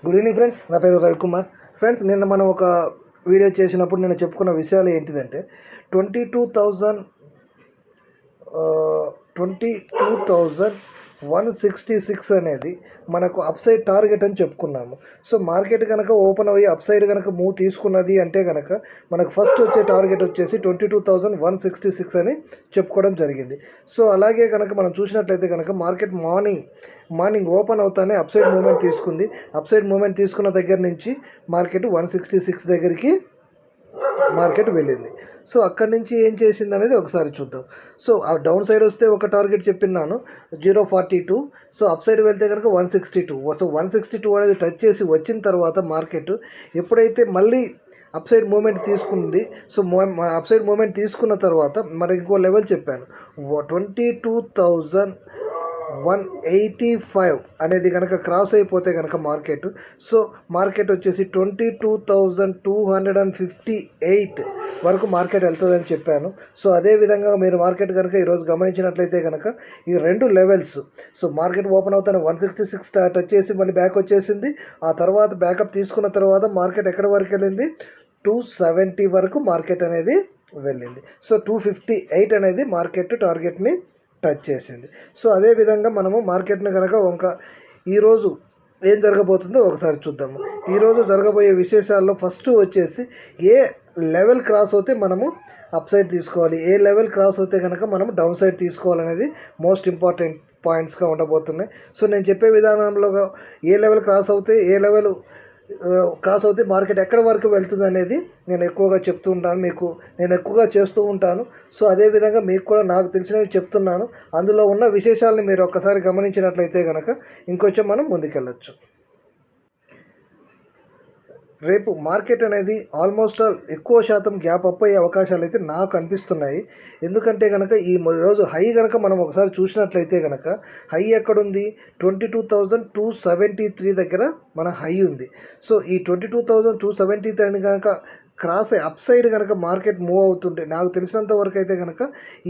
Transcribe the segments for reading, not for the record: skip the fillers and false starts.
Good evening friends, నా పేరు Ravikumar. Friends, నిన్న మనం ఒక వీడియో చేసినప్పుడు నేను చెప్పుకున్న విషయాలు ఏంటిదంటే 22,000 22,166 అనేది మనకు అప్సైడ్ టార్గెట్ అని చెప్పుకున్నాము. సో మార్కెట్ కనుక ఓపెన్ అయ్యి అప్సైడ్ కనుక మూవ్ తీసుకున్నది అంటే కనుక మనకు ఫస్ట్ వచ్చే టార్గెట్ వచ్చేసి 22,166 అని చెప్పుకోవడం జరిగింది. సో అలాగే కనుక మనం చూసినట్లయితే కనుక మార్కెట్ మార్నింగ్ ఓపెన్ అవుతానే అప్సైడ్ మూమెంట్ తీసుకుంది. అప్సైడ్ మూమెంట్ తీసుకున్న దగ్గర నుంచి మార్కెట్ 166 దగ్గరికి మార్కెట్ వెళ్ళింది. సో అక్కడి నుంచి ఏం చేసింది అనేది ఒకసారి చూద్దాం. సో ఆ డౌన్ సైడ్ వస్తే ఒక టార్గెట్ చెప్పినాను 0.42. సో అప్ సైడ్ వెళ్తే కనుక 162. సో 162 అనేది టచ్ చేసి వచ్చిన తర్వాత మార్కెట్ ఎప్పుడైతే మళ్ళీ అప్ సైడ్ మూమెంట్ తీసుకుంది. సో అప్ సైడ్ మూమెంట్ తీసుకున్న తర్వాత మరి ఇంకో లెవెల్ చెప్పాను 22,185 అనేది కనుక క్రాస్ అయిపోతే కనుక మార్కెట్ వచ్చేసి 22,258 వరకు మార్కెట్ వెళ్తుందని చెప్పాను. సో అదేవిధంగా మీరు మార్కెట్ కనుక ఈరోజు గమనించినట్లయితే కనుక ఈ రెండు లెవెల్స్, సో మార్కెట్ ఓపెన్ అవుతానే 166 టచ్ చేసి మళ్ళీ బ్యాక్ వచ్చేసింది. ఆ తర్వాత బ్యాకప్ తీసుకున్న తర్వాత మార్కెట్ ఎక్కడి వరకు వెళ్ళింది, 270 వరకు మార్కెట్ అనేది వెళ్ళింది. సో 258 అనేది మార్కెట్ టార్గెట్ని టచ్ చేసింది. సో అదేవిధంగా మనము మార్కెట్ని కనుక ఈరోజు ఏం జరగబోతుందో ఒకసారి చూద్దాము. ఈరోజు జరగబోయే విశేషాల్లో ఫస్ట్ వచ్చేసి ఏ లెవెల్ క్రాస్ అవుతే మనము అప్ సైడ్ తీసుకోవాలి, ఏ లెవెల్ క్రాస్ అవుతే కనుక మనము డౌన్ సైడ్ తీసుకోవాలనేది మోస్ట్ ఇంపార్టెంట్ పాయింట్స్గా ఉండబోతున్నాయి. సో నేను చెప్పే విధానంలో ఏ లెవెల్ క్రాస్ అవుతే మార్కెట్ ఎక్కడి వరకు వెళ్తుంది అనేది నేను ఎక్కువగా చెప్తూ ఉంటాను, నేను ఎక్కువగా చేస్తూ ఉంటాను. సో అదేవిధంగా మీకు కూడా నాకు తెలిసినవి చెప్తున్నాను. అందులో ఉన్న విశేషాలని మీరు ఒక్కసారి గమనించినట్లయితే కనుక ఇంకొంచెం మనం ముందుకెళ్ళచ్చు. రేపు మార్కెట్ అనేది ఆల్మోస్ట్ ఆల్ ఎక్కువ శాతం గ్యాప్ అప్ అయ్యే అవకాశాలు అయితే నాకు అనిపిస్తున్నాయి. ఎందుకంటే కనుక ఈ రోజు హై కనుక మనం ఒకసారి చూసినట్లయితే కనుక హై ఎక్కడుంది, 22,273 దగ్గర మన హై ఉంది. సో ఈ 22,273 కనుక క్రాస్ అప్ సైడ్ కనుక మార్కెట్ మూవ్ అవుతుంటే నాకు తెలిసినంత వరకు అయితే కనుక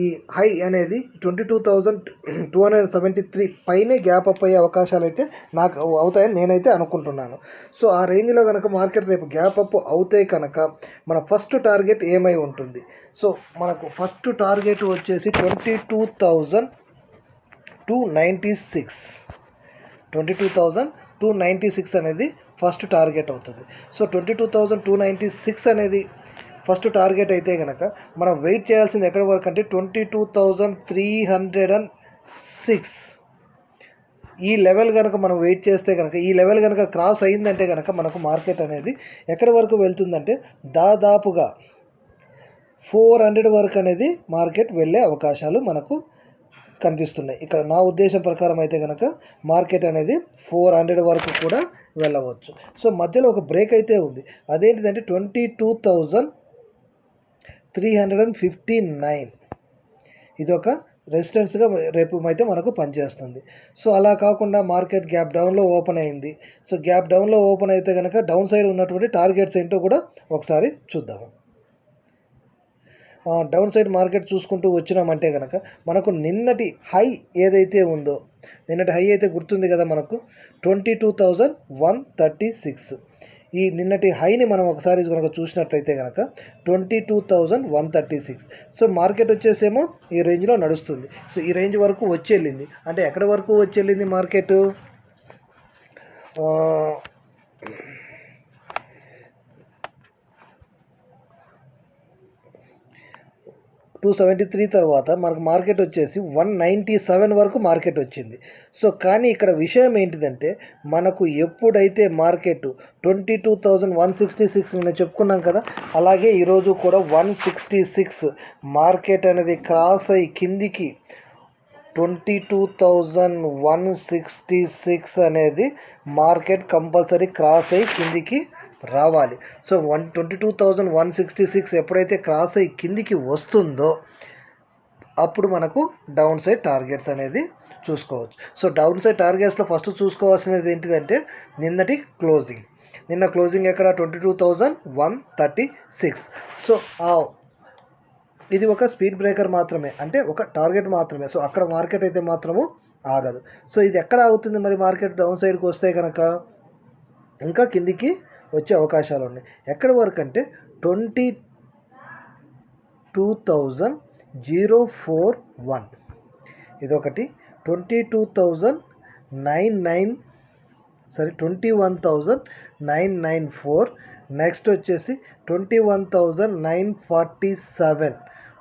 ఈ హై అనేది 22,273 పైనే గ్యాప్ అప్ అయ్యే అవకాశాలు అయితే నాకు అవుతాయని నేనైతే అనుకుంటున్నాను. సో ఆ రేంజ్లో కనుక మార్కెట్ రేపు గ్యాప్ అప్ అవుతే కనుక మన ఫస్ట్ టార్గెట్ ఏమై ఉంటుంది. సో మనకు ఫస్ట్ టార్గెట్ వచ్చేసి 22,296 అనేది ఫస్ట్ టార్గెట్ అవుతుంది. సో 22,296 అనేది ఫస్ట్ టార్గెట్ అయితే కనుక మనం వెయిట్ చేయాల్సింది ఎక్కడి వరకు అంటే 22,306 ఈ లెవెల్ కనుక మనం వెయిట్ చేస్తే కనుక ఈ లెవెల్ కనుక క్రాస్ అయిందంటే కనుక మనకు మార్కెట్ అనేది ఎక్కడి వరకు వెళ్తుందంటే దాదాపుగా 400 వరకు అనేది మార్కెట్ వెళ్ళే అవకాశాలు మనకు కనిపిస్తున్నాయి. ఇక్కడ నా ఉద్దేశం ప్రకారం అయితే కనుక మార్కెట్ అనేది 400 వరకు కూడా వెళ్ళవచ్చు. సో మధ్యలో ఒక బ్రేక్ అయితే ఉంది, అదేంటిదంటే 22,359 ఇది ఒక రెసిస్టెన్స్గా రేపు అయితే మనకు పనిచేస్తుంది. సో అలా కాకుండా మార్కెట్ గ్యాప్ డౌన్లో ఓపెన్ అయింది. సో గ్యాప్ డౌన్లో ఓపెన్ అయితే కనుక డౌన్ సైడ్ ఉన్నటువంటి టార్గెట్స్ ఏంటో కూడా ఒకసారి చూద్దాము. డౌన్ సైడ్ మార్కెట్ చూసుకుంటూ వచ్చినామంటే కనుక మనకు నిన్నటి హై ఏదైతే ఉందో, నిన్నటి హై అయితే గుర్తుంది కదా మనకు 22,136. ఈ నిన్నటి హైని మనం ఒకసారి కనుక చూసినట్లయితే కనుక 22,136. సో మార్కెట్ వచ్చేసేమో ఈ రేంజ్లో నడుస్తుంది. సో ఈ రేంజ్ వరకు వచ్చేళ్ళింది. అంటే ఎక్కడి వరకు వచ్చేళ్ళింది మార్కెట్, 273 తర్వాత మనకు మార్కెట్ వచ్చేసి 197 వరకు మార్కెట్ వచ్చింది. సో కానీ ఇక్కడ విషయం ఏంటిదంటే మనకు ఎప్పుడైతే మార్కెట్ 22,166 నేను చెప్పుకున్నాం కదా, అలాగే ఈరోజు కూడా 166 మార్కెట్ అనేది క్రాస్ అయ్యి కిందికి 22,166 అనేది మార్కెట్ కంపల్సరీ క్రాస్ అయ్యి కిందికి రావాలి. సో 22,166 ఎప్పుడైతే క్రాస్ అయ్యి కిందికి వస్తుందో అప్పుడు మనకు డౌన్ సైడ్ టార్గెట్స్ అనేది చూసుకోవచ్చు. సో డౌన్ సైడ్ టార్గెట్స్లో ఫస్ట్ చూసుకోవాల్సినది ఏంటిదంటే నిన్న క్లోజింగ్ ఎక్కడ 22,136. సో ఇది ఒక స్పీడ్ బ్రేకర్ మాత్రమే, అంటే ఒక టార్గెట్ మాత్రమే. సో అక్కడ మార్కెట్ అయితే మాత్రము ఆగదు. సో ఇది ఎక్కడ అవుతుంది మరి మార్కెట్ డౌన్ సైడ్కి వస్తే కనుక ఇంకా కిందికి వచ్చే అవకాశాలు ఉన్నాయి. ఎక్కడి వరకు అంటే 22,041 ఇదొకటి, 21,994, నెక్స్ట్ వచ్చేసి 21,947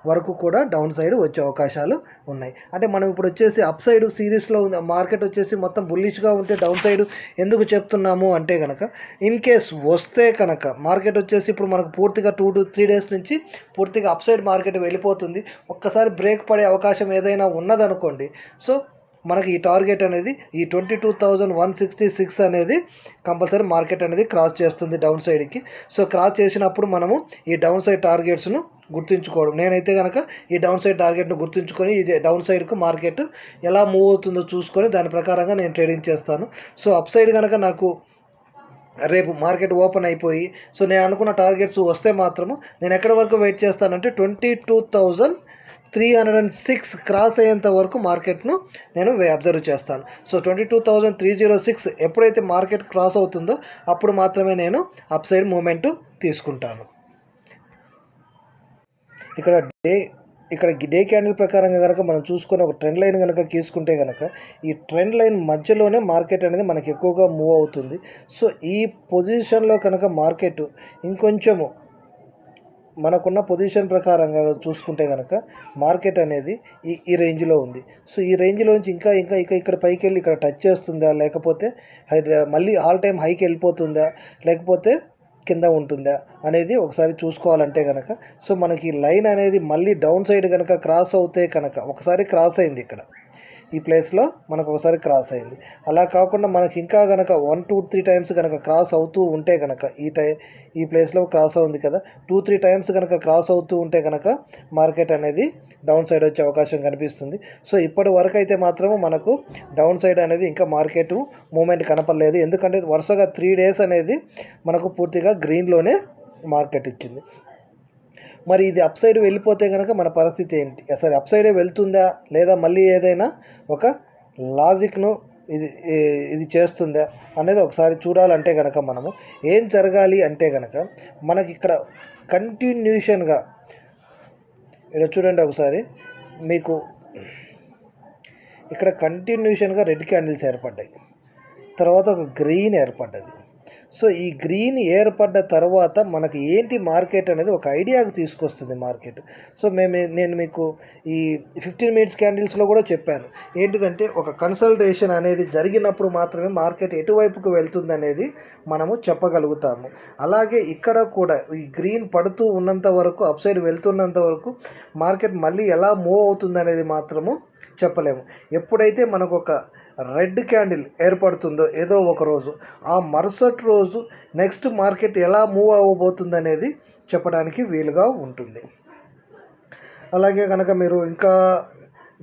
వరకు కూడా డౌన్ సైడ్ వచ్చే అవకాశాలు ఉన్నాయి. అంటే మనం ఇప్పుడు వచ్చేసి అప్ సైడ్ సిరీస్లో ఉంది, మార్కెట్ వచ్చేసి మొత్తం బుల్లిష్గా ఉంటే డౌన్ సైడ్ ఎందుకు చెప్తున్నాము అంటే కనుక, ఇన్ కేస్ వస్తే కనుక మార్కెట్ వచ్చేసి ఇప్పుడు మనకు పూర్తిగా 2 to 3 డేస్ నుంచి పూర్తిగా అప్ సైడ్ మార్కెట్ వెళ్ళిపోతుంది. ఒక్కసారి బ్రేక్ పడే అవకాశం ఏదైనా ఉన్నదనుకోండి, సో మనకి ఈ టార్గెట్ అనేది ఈ 22,166 అనేది కంపల్సరీ మార్కెట్ అనేది క్రాస్ చేస్తుంది డౌన్ సైడ్కి. సో క్రాస్ చేసినప్పుడు మనము ఈ డౌన్ సైడ్ టార్గెట్స్ను గుర్తుంచుకోవడం, నేనైతే కనుక ఈ డౌన్ సైడ్ టార్గెట్ను గుర్తుంచుకొని ఇది డౌన్ సైడ్కు మార్కెట్ ఎలా మూవ్ అవుతుందో చూసుకొని దాని ప్రకారంగా నేను ట్రేడింగ్ చేస్తాను. సో అప్ సైడ్ కనుక నాకు రేపు మార్కెట్ ఓపెన్ అయిపోయి సో నేను అనుకున్న టార్గెట్స్ వస్తే మాత్రము నేను ఎక్కడి వరకు వెయిట్ చేస్తానంటే 22,306 క్రాస్ అయ్యేంత వరకు మార్కెట్ను నేను అబ్జర్వ్ చేస్తాను. సో 22,306 ఎప్పుడైతే మార్కెట్ క్రాస్ అవుతుందో అప్పుడు మాత్రమే నేను అప్ సైడ్ మూమెంట్ తీసుకుంటాను. ఇక్కడ డే క్యాండిల్ ప్రకారంగా కనుక మనం చూసుకొని ఒక ట్రెండ్ లైన్ కనుక తీసుకుంటే కనుక ఈ ట్రెండ్ లైన్ మధ్యలోనే మార్కెట్ అనేది మనకి ఎక్కువగా మూవ్ అవుతుంది. సో ఈ పొజిషన్లో కనుక మార్కెట్ ఇంకొంచెము మనకున్న పొజిషన్ ప్రకారంగా చూసుకుంటే కనుక మార్కెట్ అనేది ఈ రేంజ్లో ఉంది. సో ఈ రేంజ్లో నుంచి ఇంకా ఇక్కడ పైకి వెళ్ళి ఇక్కడ టచ్ చేస్తుందా, లేకపోతే మళ్ళీ ఆల్ టైమ్ హైకి వెళ్ళిపోతుందా, లేకపోతే కింద ఉంటుందా అనేది ఒకసారి చూసుకోవాలంటే కనుక, సో మనకి లైన్ అనేది మళ్ళీ డౌన్ సైడ్ కనుక క్రాస్ అవుతే కనుక, ఒకసారి క్రాస్ అయింది ఇక్కడ ఈ ప్లేస్లో మనకు ఒకసారి క్రాస్ అయింది, అలా కాకుండా మనకి ఇంకా కనుక 1, 2, 3 టైమ్స్ కనుక క్రాస్ అవుతూ ఉంటే కనుక ఈ ప్లేస్లో క్రాస్ అవుతుంది కదా, 2, 3 టైమ్స్ కనుక క్రాస్ అవుతూ ఉంటే కనుక మార్కెట్ అనేది డౌన్ సైడ్ వచ్చే అవకాశం కనిపిస్తుంది. సో ఇప్పటి వరకు అయితే మాత్రము మనకు డౌన్ సైడ్ అనేది ఇంకా మార్కెట్ మూమెంట్ కనపడలేదు, ఎందుకంటే వరుసగా 3 డేస్ అనేది మనకు పూర్తిగా గ్రీన్లోనే మార్కెట్ ఇచ్చింది. మరి ఇది అప్ సైడ్ వెళ్ళిపోతే కనుక మన పరిస్థితి ఏంటి, అసలు అప్ సైడే వెళ్తుందా లేదా మళ్ళీ ఏదైనా ఒక లాజిక్ను ఇది చేస్తుందా అనేది ఒకసారి చూడాలంటే కనుక మనము ఏం జరగాలి అంటే కనుక మనకి ఇక్కడ కంటిన్యూషన్గా ఇక్కడ చూడండి ఒకసారి, మీకు ఇక్కడ కంటిన్యూషన్గా రెడ్ క్యాండిల్స్ ఏర్పడ్డాయి, తర్వాత ఒక గ్రీన్ ఏర్పడ్డది. సో ఈ గ్రీన్ ఏర్పడ్డ తర్వాత మనకి ఏంటి మార్కెట్ అనేది ఒక ఐడియాకి తీసుకొస్తుంది మార్కెట్. సో నేను మీకు ఈ 15 మినిట్స్ క్యాండిల్స్లో కూడా చెప్పాను, ఏంటిదంటే ఒక కన్సల్టేషన్ అనేది జరిగినప్పుడు మాత్రమే మార్కెట్ ఎటువైపుకు వెళ్తుంది అనేది మనము చెప్పగలుగుతాము. అలాగే ఇక్కడ కూడా ఈ గ్రీన్ పడుతూ ఉన్నంత వరకు, అప్ సైడ్ వెళ్తున్నంత వరకు మార్కెట్ మళ్ళీ ఎలా మూవ్ అవుతుంది అనేది మాత్రము చెప్పలేము. ఎప్పుడైతే మనకు ఒక రెడ్ క్యాండిల్ ఏర్పడుతుందో ఏదో ఒక రోజు, ఆ మరుసటి రోజు నెక్స్ట్ మార్కెట్ ఎలా మూవ్ అవ్వబోతుంది అనేది చెప్పడానికి వీలుగా ఉంటుంది. అలాగే కనుక మీరు ఇంకా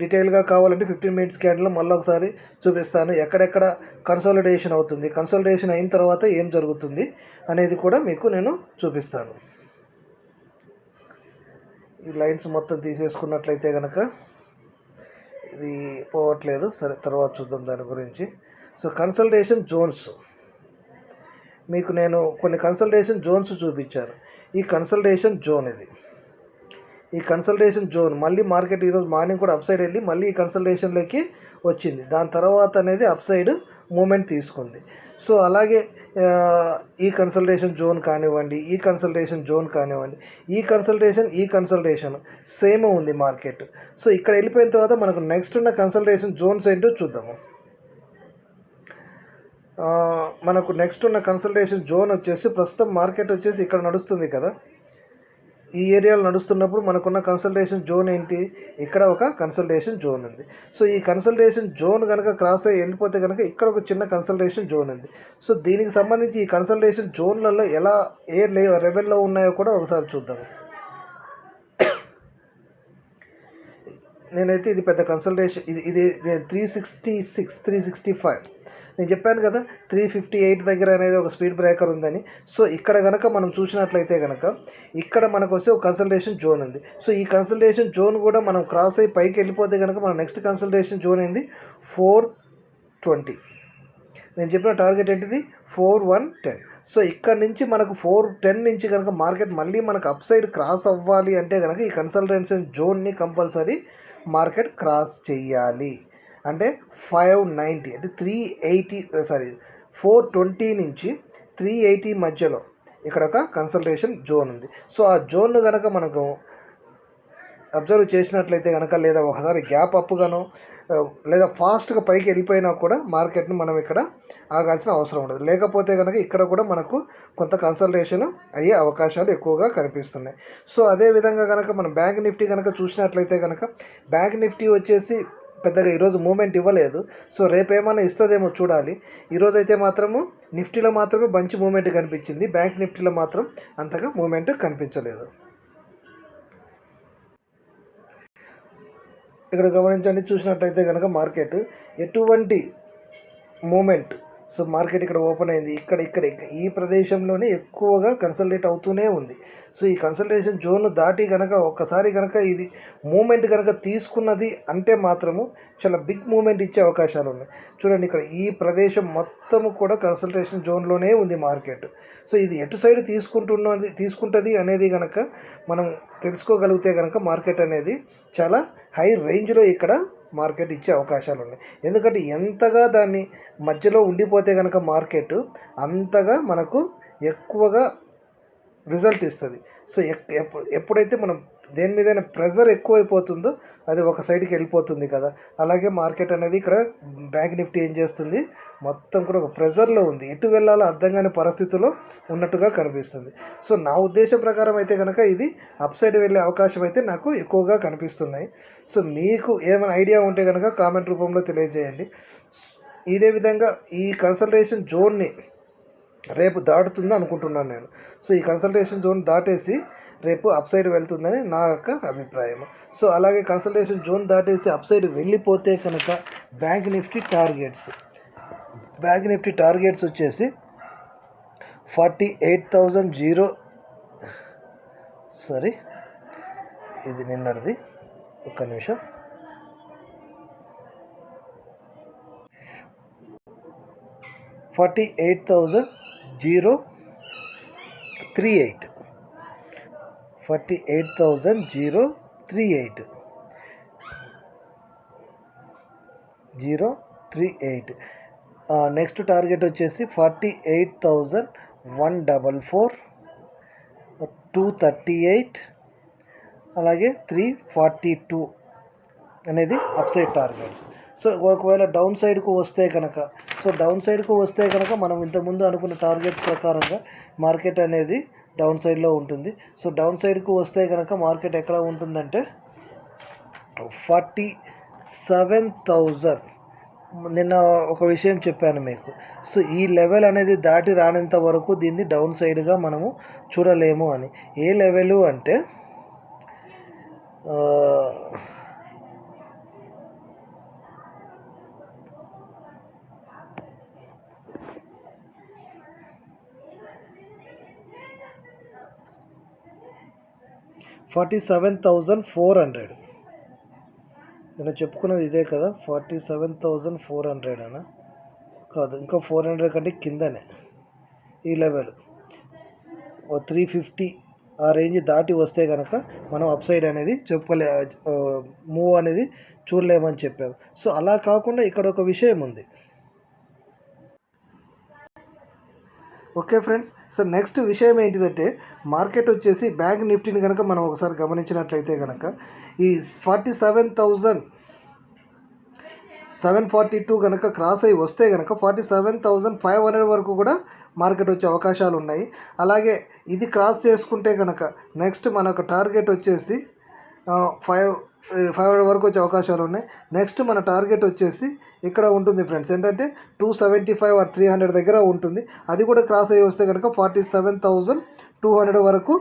డీటెయిల్గా కావాలంటే 15 మినిట్స్ క్యాండిల్ మళ్ళీ ఒకసారి చూపిస్తాను, ఎక్కడెక్కడ కన్సాలిడేషన్ అవుతుంది, కన్సాలిడేషన్ అయిన తర్వాత ఏం జరుగుతుంది అనేది కూడా మీకు నేను చూపిస్తాను. ఈ లైన్స్ మొత్తం తీసేసుకున్నట్లయితే కనుక ఇది పోవట్లేదు, సరే తర్వాత చూద్దాం దాని గురించి. సో కన్సల్టేషన్ జోన్స్, మీకు నేను కొన్ని కన్సల్టేషన్ జోన్స్ చూపించాను. ఈ కన్సల్టేషన్ జోన్ ఈ కన్సల్టేషన్ జోన్ మళ్ళీ మార్కెట్ ఈరోజు మార్నింగ్ కూడా అప్ సైడ్ వెళ్ళి మళ్ళీ ఈ కన్సల్టేషన్లోకి వచ్చింది, దాని తర్వాత అనేది అప్ సైడ్ మూమెంట్ తీసుకుంది. సో అలాగే ఈ కన్సల్టేషన్ జోన్ కానివ్వండి, ఈ కన్సల్టేషన్ జోన్ కానివ్వండి, ఈ కన్సల్టేషన్ సేమ్ ఉంది మార్కెట్. సో ఇక్కడ వెళ్ళిపోయిన తర్వాత మనకు నెక్స్ట్ ఉన్న కన్సల్టేషన్ జోన్స్ ఏంటో చూద్దాము. మనకు నెక్స్ట్ ఉన్న కన్సల్టేషన్ జోన్ వచ్చేసి ప్రస్తుతం మార్కెట్ వచ్చేసి ఇక్కడ నడుస్తుంది కదా, ఈ ఏరియాలో నడుస్తున్నప్పుడు మనకున్న కన్సల్టేషన్ జోన్ ఏంటి, ఇక్కడ ఒక కన్సల్టేషన్ జోన్ ఉంది. సో ఈ కన్సల్టేషన్ జోన్ కనుక క్రాస్ అయ్యి వెళ్ళిపోతే కనుక ఇక్కడ ఒక చిన్న కన్సల్టేషన్ జోన్ ఉంది. సో దీనికి సంబంధించి ఈ కన్సల్టేషన్ జోన్లలో ఎలా లెవెల్లో ఉన్నాయో కూడా ఒకసారి చూద్దాము. నేనైతే ఇది పెద్ద కన్సల్టేషన్, ఇది 366, 365 నేను చెప్పాను కదా, 358 దగ్గర అనేది ఒక స్పీడ్ బ్రేకర్ ఉందని. సో ఇక్కడ కనుక మనం చూసినట్లయితే కనుక ఇక్కడ మనకు వస్తే ఒక కన్సల్టేషన్ జోన్ ఉంది. సో ఈ కన్సల్టేషన్ జోన్ కూడా మనం క్రాస్ అయ్యి పైకి వెళ్ళిపోతే కనుక మన నెక్స్ట్ కన్సల్టేషన్ జోన్ ఏంది 420. నేను చెప్పిన టార్గెట్ ఏంటిది 4110. సో ఇక్కడ నుంచి మనకు 410 నుంచి కనుక మార్కెట్ మళ్ళీ మనకు అప్ సైడ్ క్రాస్ అవ్వాలి అంటే కనుక ఈ కన్సల్టేషన్ జోన్ని కంపల్సరీ మార్కెట్ క్రాస్ చేయాలి. అంటే 590 అంటే 420 నుంచి 380 మధ్యలో ఇక్కడ ఒక కన్సల్టేషన్ జోన్ ఉంది. సో ఆ జోన్ను కనుక మనకు అబ్జర్వ్ చేసినట్లయితే కనుక, లేదా ఒకసారి గ్యాప్ అప్గానో లేదా ఫాస్ట్గా పైకి వెళ్ళిపోయినా కూడా మార్కెట్ని మనం ఇక్కడ ఆగాల్సిన అవసరం ఉండదు. లేకపోతే కనుక ఇక్కడ కూడా మనకు కొంత కన్సల్టేషన్ అయ్యే అవకాశాలు ఎక్కువగా కనిపిస్తున్నాయి. సో అదేవిధంగా కనుక మనం బ్యాంక్ నిఫ్టీ కనుక చూసినట్లయితే కనుక బ్యాంక్ నిఫ్టీ వచ్చేసి పెద్దగా ఈరోజు మూమెంట్ ఇవ్వలేదు. సో రేపు ఏమైనా ఇస్తుందేమో చూడాలి. ఈరోజు అయితే మాత్రము నిఫ్టీలో మాత్రమే మంచి మూమెంట్ కనిపించింది, బ్యాంక్ నిఫ్టీలో మాత్రం అంతగా మూమెంట్ కనిపించలేదు. ఇక్కడ గమనించండి, చూసినట్లయితే కనుక మార్కెట్ ఎటువంటి మూమెంట్. సో మార్కెట్ ఇక్కడ ఓపెన్ అయింది, ఇక్కడ ఈ ప్రదేశంలోనే ఎక్కువగా కన్సల్టేట్ అవుతూనే ఉంది. సో ఈ కన్సల్టేషన్ జోన్ దాటి కనుక ఒక్కసారి కనుక ఇది మూమెంట్ కనుక తీసుకున్నది అంటే మాత్రము చాలా బిగ్ మూమెంట్ ఇచ్చే అవకాశాలు ఉన్నాయి. చూడండి, ఇక్కడ ఈ ప్రదేశం మొత్తము కూడా కన్సల్టేషన్ జోన్లోనే ఉంది మార్కెట్. సో ఇది ఎటు సైడ్ తీసుకుంటుంది అనేది కనుక మనం తెలుసుకోగలిగితే కనుక మార్కెట్ అనేది చాలా హై రేంజ్లో ఇక్కడ మార్కెట్ ఇచ్చే అవకాశాలు ఉన్నాయి. ఎందుకంటే ఎంతగా దాన్ని మధ్యలో ఉండిపోతే కనుక మార్కెట్ అంతగా మనకు ఎక్కువగా రిజల్ట్ ఇస్తుంది. సో ఎప్పుడైతే మనం దేని మీదైనా ప్రెజర్ ఎక్కువైపోతుందో అది ఒక సైడ్కి వెళ్ళిపోతుంది కదా. అలాగే మార్కెట్ అనేది ఇక్కడ బ్యాంక్ నిఫ్టీ ఏం చేస్తుంది, మొత్తం కూడా ఒక ప్రెజర్లో ఉంది, ఎటు వెళ్ళాలో అర్థం కాని పరిస్థితిలో ఉన్నట్టుగా కనిపిస్తుంది. సో నా ఉద్దేశం ప్రకారం అయితే కనుక ఇది అప్ సైడ్ వెళ్ళే అవకాశం అయితే నాకు ఎక్కువగా కనిపిస్తున్నాయి. సో మీకు ఏమైనా ఐడియా ఉంటే కనుక కామెంట్ రూపంలో తెలియజేయండి. ఇదే విధంగా ఈ కన్సల్టేషన్ జోన్ని రేపు దాటుతుంది అనుకుంటున్నాను నేను. సో ఈ కన్సల్టేషన్ జోన్ దాటేసి రేపు అప్ సైడ్ వెళ్తుందని నా యొక్క అభిప్రాయం. సో అలాగే కన్సల్టేషన్ జోన్ దాటేసి అప్ సైడ్ వెళ్ళిపోతే కనుక బ్యాంక్ నిఫ్టీ టార్గెట్స్ వచ్చేసి 48,000 ఇది నిన్నటిది, ఒక్క నిమిషం. 48,038 48,038 నెక్స్ట్ టార్గెట్ వచ్చేసి 48,144 238 అలాగే 342 అనేది అప్ సైడ్ టార్గెట్స్. సో ఒకవేళ డౌన్ సైడ్కు వస్తే కనుక మనం ఇంతకుముందు అనుకున్న టార్గెట్స్ ప్రకారంగా మార్కెట్ అనేది డౌన్ సైడ్లో ఉంటుంది. సో డౌన్ సైడ్కు వస్తే కనుక మార్కెట్ ఎక్కడ ఉంటుందంటే 47,000. నిన్న ఒక విషయం చెప్పాను మీకు. సో ఈ లెవెల్ అనేది దాటి రానంత వరకు దీన్ని డౌన్ సైడ్గా మనము చూడలేము అని. ఏ లెవెల్ అంటే 47,400. నేను చెప్పుకున్నది ఇదే కదా, 47,400 అనా కాదు, ఇంకా 400 కంటే కిందనే ఈ లెవెల్. 350 ఆ రేంజ్ దాటి వస్తే కనుక మనం అప్ సైడ్ అనేది మూవ్ అనేది చూడలేమని చెప్పాము. సో అలా కాకుండా ఇక్కడ ఒక విషయం ఉంది. ఓకే ఫ్రెండ్స్, సో నెక్స్ట్ విషయం ఏంటిదంటే మార్కెట్ వచ్చేసి బ్యాంక్ నిఫ్టీని కనుక మనం ఒకసారి గమనించినట్లయితే కనుక ఈ 47,742 కనుక క్రాస్ అయ్యి వస్తే కనుక 47,500 వరకు కూడా మార్కెట్ వచ్చే అవకాశాలు ఉన్నాయి. అలాగే ఇది క్రాస్ చేసుకుంటే కనుక నెక్స్ట్ మనకు టార్గెట్ వచ్చేసి 500 వరకు వచ్చే అవకాశాలు ఉన్నాయి. నెక్స్ట్ మన టార్గెట్ వచ్చేసి ఇక్కడ ఉంటుంది ఫ్రెండ్స్, ఏంటంటే 275 or 300 దగ్గర ఉంటుంది. అది కూడా క్రాస్ అయ్యి వస్తే కనుక 47,200 వరకు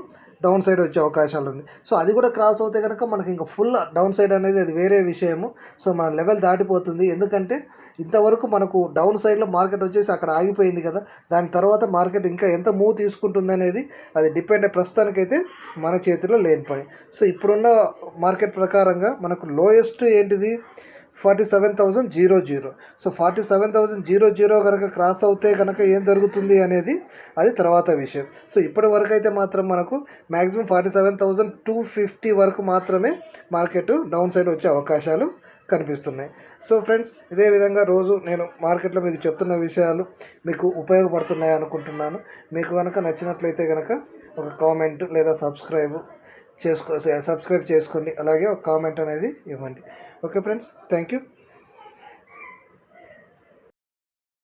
డౌన్ సైడ్ వచ్చే అవకాశాలు ఉంది. సో అది కూడా క్రాస్ అవుతే కనుక మనకి ఇంకా ఫుల్ డౌన్ సైడ్ అనేది అది వేరే విషయము. సో మన లెవెల్ దాటిపోతుంది, ఎందుకంటే ఇంతవరకు మనకు డౌన్ సైడ్లో మార్కెట్ వచ్చేసి అక్కడ ఆగిపోయింది కదా. దాని తర్వాత మార్కెట్ ఇంకా ఎంత మూవ్ తీసుకుంటుంది అనేది అది డిపెండ్. ప్రస్తుతానికైతే మన చేతిలో లేని పని. సో ఇప్పుడున్న మార్కెట్ ప్రకారంగా మనకు లోయెస్ట్ ఏంటిది 47,000. సో 47,000 కనుక క్రాస్ అవుతే కనుక ఏం జరుగుతుంది అనేది అది తర్వాత విషయం. సో ఇప్పటి వరకు అయితే మాత్రం మనకు మ్యాక్సిమం 47,250 వరకు మాత్రమే మార్కెట్ డౌన్ సైడ్ వచ్చే అవకాశాలు కనిపిస్తున్నాయి. సో ఫ్రెండ్స్, ఇదే విధంగా రోజు నేను మార్కెట్లో మీకు చెప్తున్న విషయాలు మీకు ఉపయోగపడుతున్నాయి అనుకుంటున్నాను. మీకు కనుక నచ్చినట్లయితే కనుక ఒక కామెంట్ లేదా సబ్స్క్రైబ్ చేసుకోండి, అలాగే ఒక కామెంట్ అనేది ఇవ్వండి. Okay friends, thank you.